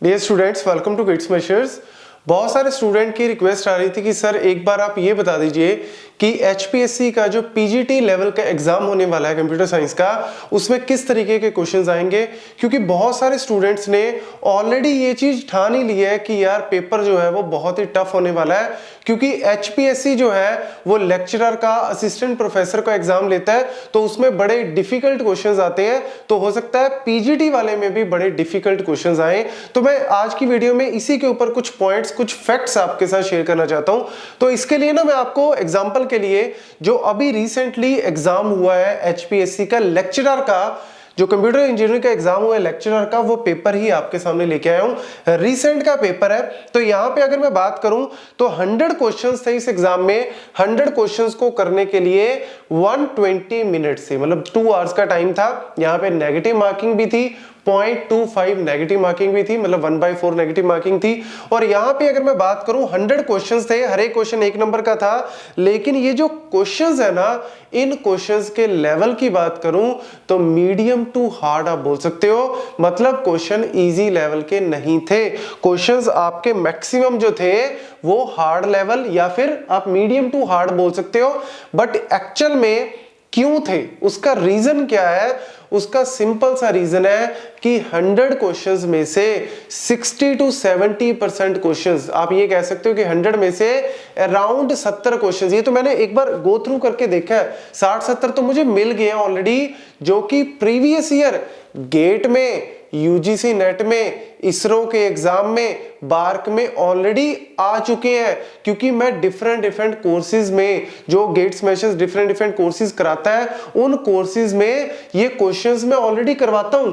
Dear students, welcome to kids measures. बहुत सारे student की रिक्वेस्ट आ रही थी कि सर एक बार आप ये बता दीजिए कि एचपीएससी का जो पीजीटी लेवल का एग्जाम होने वाला है कंप्यूटर साइंस का, उसमें किस तरीके के क्वेश्चंस आएंगे। क्योंकि बहुत सारे स्टूडेंट्स ने ऑलरेडी ये चीज ठान ही ली है कि यार पेपर जो है वो बहुत ही टफ होने वाला है, क्योंकि एचपीएससी जो है वो लेक्चरर का, असिस्टेंट प्रोफेसर का एग्जाम लेता है, तो उसमें बड़े डिफिकल्ट क्वेश्चंस आते हैं। तो हो सकता है पीजीटी वाले में भी बड़े डिफिकल्ट क्वेश्चंस आए। तो मैं आज की वीडियो में इसी के ऊपर कुछ पॉइंट्स, कुछ फैक्ट्स आपके साथ शेयर करना चाहता हूं। तो इसके लिए ना मैं आपको एग्जांपल के लिए जो अभी रिसेंटली एग्जाम हुआ है एचपीएससी का लेक्चरर का, जो कंप्यूटर इंजीनियरिंग का एग्जाम हुआ है लेक्चरर का, वो पेपर ही आपके सामने लेके आया हूं। रिसेंट का पेपर है। तो यहां पे अगर मैं बात करूं तो 100 क्वेश्चंस थे इस एग्जाम में। 100 क्वेश्चंस को करने के लिए 120 मिनट से, मतलब 2 आवर्स का टाइम था। यहां पे नेगेटिव मार्किंग भी थी, 0.25 नेगेटिव मार्किंग भी थी, मतलब 1/4 नेगेटिव मार्किंग थी। और यहां पे अगर मैं बात करूं 100 क्वेश्चंस थे, हर एक क्वेश्चन 1 नंबर का था। लेकिन ये जो क्वेश्चंस है ना, इन क्वेश्चंस के लेवल की बात करूं तो मीडियम टू हार्ड आप बोल सकते हो। मतलब क्वेश्चन इजी लेवल के नहीं थे। क्वेश्चंस आपके मैक्सिमम जो थे वो हार्ड लेवल या फिर आप मीडियम टू हार्ड बोल सकते हो। बट एक्चुअल में क्यों थे, उसका रीजन क्या है? उसका सिंपल सा रीजन है कि 100 क्वेश्चंस में से 60 to 70% क्वेश्चंस, आप ये कह सकते हो कि 100 में से अराउंड 70 क्वेश्चंस, ये तो मैंने एक बार गो थ्रू करके देखा है, 60-70 तो मुझे मिल गए ऑलरेडी, जो कि प्रीवियस ईयर गेट में, यूजीसी नेट में, इसरो के एग्जाम में, बार्क में ऑलरेडी आ चुके हैं। क्योंकि मैं डिफरेंट कोर्सेज में, जो गेट स्मैशर्स डिफरेंट कोर्सेज कराता है, उन कोर्सेज में ये क्वेश्चंस मैं ऑलरेडी करवाता हूं।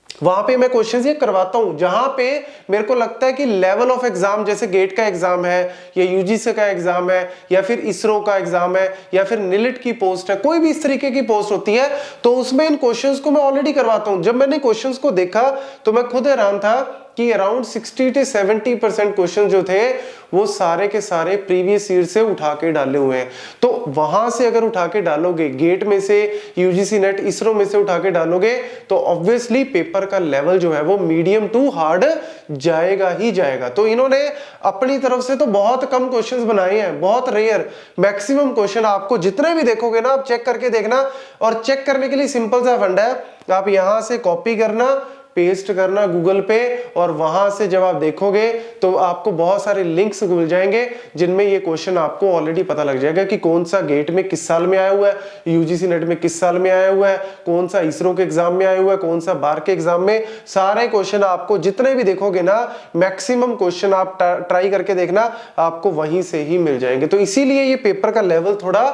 वहां पे मैं क्वेश्चंस ये करवाता हूं जहां पे मेरे को लगता है कि लेवल ऑफ एग्जाम, जैसे गेट का एग्जाम है या यूजीसी का एग्जाम है या फिर इसरो का एग्जाम है या फिर निलिट की पोस्ट है, कोई भी इस तरीके की पोस्ट होती है, तो उसमें इन क्वेश्चंस को मैं ऑलरेडी करवाता हूं। जब मैंने क्वेश्चंस को देखा तो मैं खुद हैरान था कि अराउंड 60 से 70% क्वेश्चन जो थे वो सारे के सारे प्रीवियस ईयर से उठा के डाले हुए हैं। तो वहां से अगर उठा के डालोगे, गेट में से, यूजीसी नेट, इसरो में से उठा के डालोगे, तो ऑब्वियसली पेपर का लेवल जो है वो मीडियम टू हार्ड जाएगा ही जाएगा। तो इन्होंने अपनी तरफ से तो बहुत कम क्वेश्चंस बनाए हैं, बहुत रेयर। मैक्सिमम क्वेश्चन आपको जितने भी देखोगे ना, आप चेक करके देखना। और चेक करने के लिए सिंपल सा फंडा है, आप यहां से कॉपी करना, पेस्ट करना गूगल पे, और वहां से जब आप देखोगे तो आपको बहुत सारे लिंक्स मिल जाएंगे जिनमें ये क्वेश्चन आपको ऑलरेडी पता लग जाएगा कि कौन सा गेट में किस साल में आया हुआ है, यूजीसी नेट में किस साल में आया हुआ है, कौन सा इसरो के एग्जाम में आया हुआ है, कौन सा बार के एग्जाम में। सारे क्वेश्चन आपको जितने भी देखोगे ना, मैक्सिमम क्वेश्चन आप ट्राई करके देखना, आपको वहीं से ही मिल जाएंगे। तो इसीलिए ये पेपर का लेवल थोड़ा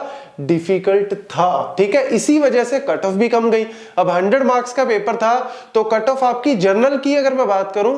डिफिकल्ट था, ठीक है। इसी वजह से कट ऑफ भी कम गई। अब 100 मार्क्स का पेपर था तो कट ऑफ आपकी जनरल की अगर मैं बात करूं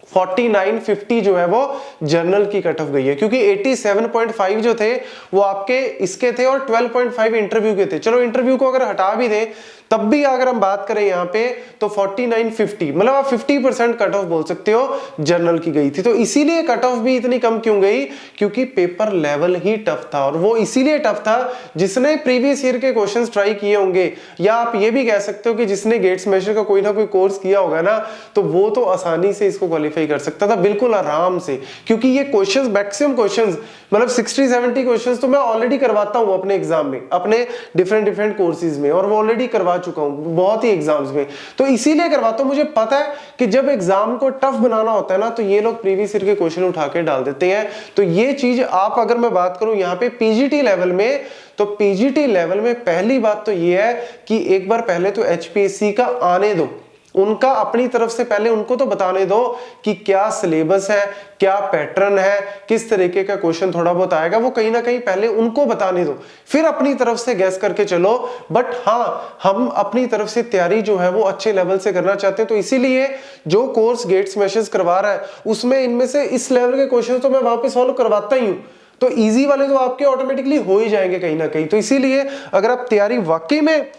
4950 जो है वो जनरल की कट ऑफ गई है, क्योंकि 87.5 जो थे वो आपके इसके थे और 12.5 इंटरव्यू के थे। चलो इंटरव्यू को अगर हटा भी दें तब भी अगर हम बात करें यहाँ पे तो 4950, मतलब आप 50% कट ऑफ बोल सकते हो जनरल की गई थी। तो इसीलिए कट ऑफ भी इतनी कम क्यों गई? क्योंकि पेपर लेवल ही टफ था। और वो इसीलिए टफ था जिसने प्रीवियस ईयर के क्वेश्चंस ट्राई किए होंगे, या आप ये भी कह सकते हो कि जिसने गेट स्मैशर का कोई ना कोई कोर्स किया होगा ना, तो वो तो आसानी से इसको क्वालिफाई कर सकता था, बिल्कुल आराम से। क्योंकि ये क्वेश्चंस, मैक्सिमम क्वेश्चंस, मतलब 60-70 क्वेश्चंस तो मैं ऑलरेडी करवाता हूं अपने एग्जाम में, अपने डिफरेंट कोर्सेज में, और वो ऑलरेडी करवा चुका हूं बहुत ही एग्जाम्स में। तो इसीलिए करवाता हूं, मुझे पता है कि जब एग्जाम को टफ बनाना होता है ना, तो ये लोग प्रीवियस ईयर के क्वेश्चन उठा के डाल देते हैं। तो ये चीज आप, अगर मैं बात करूं यहाँ पे पीजीटी लेवल में, तो पीजीटी लेवल में पहली बात तो ये है कि एक बार पहले तो एचपीएससी का आने दो, उनका अपनी तरफ से पहले उनको तो बताने दो कि क्या सिलेबस है, क्या पैटर्न है, किस तरीके का क्वेश्चन थोड़ा बहुत आएगा, वो कहीं ना कहीं पहले उनको बताने दो, फिर अपनी तरफ से गैस करके चलो। बट हाँ, हम अपनी तरफ से तैयारी जो है वो अच्छे लेवल से करना चाहते हैं। तो इसीलिए जो कोर्स गेट स्मैशर्स करवा रहा है उसमें इनमें से इस लेवल के क्वेश्चन तो मैं वहां पे सॉल्व करवाता ही हूं। तो इजी वाले तो आपके ऑटोमेटिकली हो ही जाएंगे कहीं ना कहीं। तो इसीलिए अगर आप तैयारी वाकई में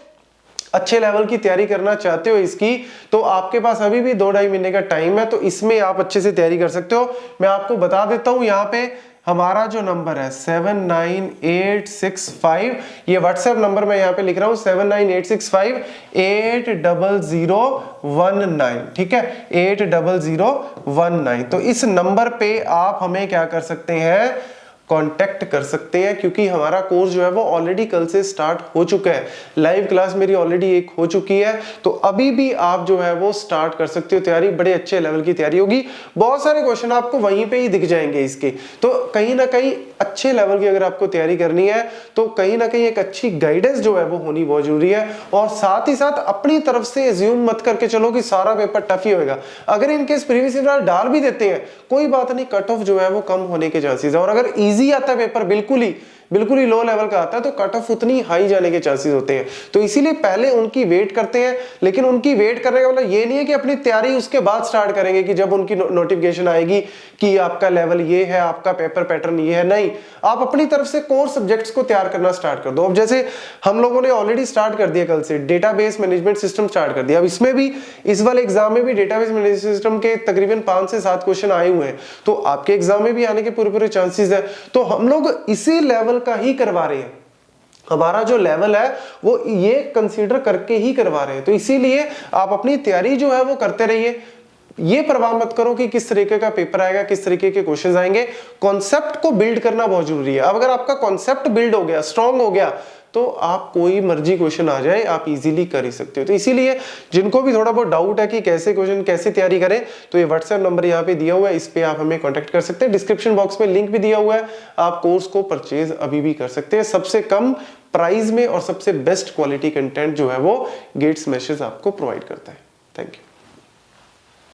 अच्छे लेवल की तैयारी करना चाहते हो इसकी, तो आपके पास अभी भी 2-2.5 महीने का टाइम है, तो इसमें आप अच्छे से तैयारी कर सकते हो। मैं आपको बता देता हूं यहाँ पे हमारा जो नंबर है 79865, ये व्हाट्सएप नंबर मैं यहाँ पे लिख रहा हूँ 79865800019, ठीक है 80019। तो इस नंबर पे आप हमें क्या कर सकते हैं, कांटेक्ट कर सकते हैं, क्योंकि हमारा कोर्स जो है वो ऑलरेडी कल से स्टार्ट हो चुका है। लाइव क्लास मेरी ऑलरेडी एक हो चुकी है, तो अभी भी आप जो है वो स्टार्ट कर सकते हो तैयारी। बड़े अच्छे लेवल की तैयारी होगी, बहुत सारे क्वेश्चन आपको वहीं पे ही दिख जाएंगे इसके। तो कहीं ना कहीं अच्छे लेवल की अगर आपको तैयारी करनी है तो कहीं ना कहीं एक अच्छी गाइडेंस जो है वो होनी बहुत जरूरी है। और साथ ही साथ अपनी तरफ से एज्यूम मत करके चलो कि सारा पेपर टफ ही होगा। अगर इनकेस प्रीवियस ईयर डाल भी देते हैं कोई बात नहीं, कट ऑफ जो है वो कम होने के चांसेस है। और अगर इजी आता है पेपर, बिल्कुल ही लो लेवल का आता है, तो कट ऑफ उतनी हाई जाने के चांसेस होते हैं। तो इसीलिए पहले उनकी वेट करते हैं, लेकिन उनकी वेट करने का मतलब ये नहीं है कि अपनी तैयारी उसके बाद स्टार्ट करेंगे कि जब उनकी नोटिफिकेशन आएगी कि आपका लेवल ये है, आपका पेपर पैटर्न ये है। नहीं, आप अपनी तरफ से कोर सब्जेक्ट्स को तैयार करना स्टार्ट कर दो। अब जैसे हम लोगों ने ऑलरेडी स्टार्ट कर दिया, कल से डेटाबेस मैनेजमेंट सिस्टम स्टार्ट कर दिया। अब इसमें भी, इस वाले एग्जाम में भी डेटाबेस मैनेजमेंट सिस्टम के तकरीबन 5 से 7 क्वेश्चन आए हुए हैं, तो आपके एग्जाम में भी आने के पूरे चांसेस है। तो हम लोग इसी लेवल का ही करवा रहे हैं, हमारा जो लेवल है वो ये कंसीडर करके ही करवा रहे हैं। तो इसीलिए आप अपनी तैयारी जो है वो करते रहिए, ये परवाह मत करो कि किस तरीके का पेपर आएगा, किस तरीके के क्वेश्चंस आएंगे। कॉन्सेप्ट को बिल्ड करना बहुत जरूरी है। अब अगर आपका कॉन्सेप्ट बिल्ड हो गया, स्ट्रांग हो गया, तो आप कोई मर्जी क्वेश्चन आ जाए आप इजीली कर ही सकते हो। तो इसीलिए जिनको भी थोड़ा बहुत डाउट है कि कैसे क्वेश्चन कैसे तैयारी करें, तो ये व्हाट्सएप नंबर यहाँ पे दिया हुआ है, इस पे आप हमें कांटेक्ट कर सकते हैं। डिस्क्रिप्शन बॉक्स में लिंक भी दिया हुआ है, आप कोर्स को परचेज अभी भी कर सकते हैं। सबसे कम प्राइस में और सबसे बेस्ट क्वालिटी कंटेंट जो है वो गेट स्मैशर्स आपको प्रोवाइड करता है। Thank you.